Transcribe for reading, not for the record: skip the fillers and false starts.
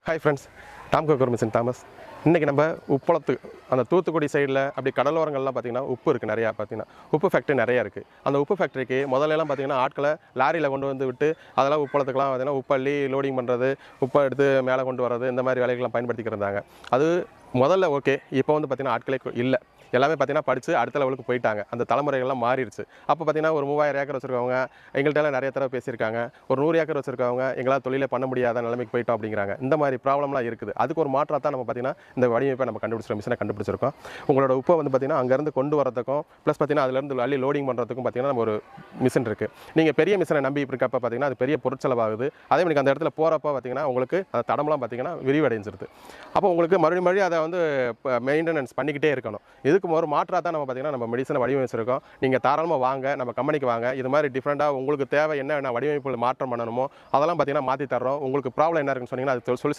Hi friends, Tom cooker machine Thomas. இன்றைக்கி நம்ம உப்பளத்து அந்த தூத்துக்குடி சைடில் அப்படி கடலோரங்கள்லாம் பார்த்திங்கன்னா உப்பு இருக்குது நிறையா. பார்த்திங்கன்னா உப்பு ஃபேக்ட்ரி நிறையா இருக்குது. அந்த உப்பு ஃபேக்ட்ரிக்கு முதல்லலாம் பார்த்திங்கன்னா ஆட்களை லாரியில் கொண்டு வந்து விட்டு அதெல்லாம் உப்பளத்துக்கெலாம் பார்த்திங்கன்னா உப்பள்ளி லோடிங் பண்ணுறது, உப்பை எடுத்து மேலே கொண்டு வர்றது, இந்த மாதிரி வேலைகள்லாம் பயன்படுத்திக்கிட்டு இருந்தாங்க. அது முதல்ல ஓகே. இப்போ வந்து பார்த்திங்கன்னா ஆட்களே இல்லை. எல்லாமே பார்த்திங்கன்னா படித்து அடுத்த லெவலுக்கு போயிட்டாங்க. அந்த தலைமுறைகள்லாம் மாறிடுச்சு. அப்போ பார்த்திங்கன்னா ஒரு 3000 ஏக்கர் வச்சுருக்கவங்க எங்கள்கிட்ட நிறைய தடவை பேசியிருக்காங்க. ஒரு 100 ஏக்கர் வச்சுருக்கவங்க எங்களால் தொழிலே பண்ண முடியாத நிலைமைக்கு போயிட்டோம் அப்படிங்கிறாங்க. இந்த மாதிரி ப்ராப்ளம்லாம் இருக்குது. அதுக்கு ஒரு மாற்றாக தான் நம்ம பார்த்திங்கன்னா இந்த வடிவமைப்பை நம்ம கண்டுபிடிச்சிருக்கோம், மிஷினை கண்டுபிடிச்சிருக்கோம். உங்களோட உப்பை வந்து பார்த்திங்கன்னா அங்கேருந்து கொண்டு வரதுக்கும் ப்ளஸ் பார்த்திங்கன்னா அதுலேருந்து அள்ளி லோடிங் பண்ணுறதுக்கும் பார்த்திங்கன்னா நம்ம ஒரு மிஷின் இருக்குது. நீங்கள் பெரிய மிஷினை நம்பி இருக்கப்போ பார்த்திங்கன்னா அது பெரிய பொருட்செலவாகுது. அதே மாதிரி அந்த இடத்துல போகிறப்போ பார்த்திங்கன்னா உங்களுக்கு அந்த தடம்லாம் பார்த்திங்கன்னா விரிவடைஞ்சிருது. அப்போ உங்களுக்கு மறுபடியும் அதை வந்து மெயின்டெனன்ஸ் பண்ணிக்கிட்டே இருக்கணும். இதுக்கு ஒரு மாற்றாக தான் நம்ம பார்த்திங்கன்னா நம்ம மெடிசனை வடிவமைச்சிருக்கோம். நீங்கள் தாராளமாக வாங்க, நம்ம கம்பெனிக்கு வாங்க. இது மாதிரி டிஃப்ரெண்ட்டாக உங்களுக்கு தேவை என்ன வடிவமைப்புகள் மாற்றம் பண்ணணுமோ அதெல்லாம் பார்த்திங்கன்னா மாற்றி தர்றோம். உங்களுக்கு ப்ராப்ளம் என்ன இருக்குன்னு சொன்னீங்கன்னா அது சொல்யூஷன்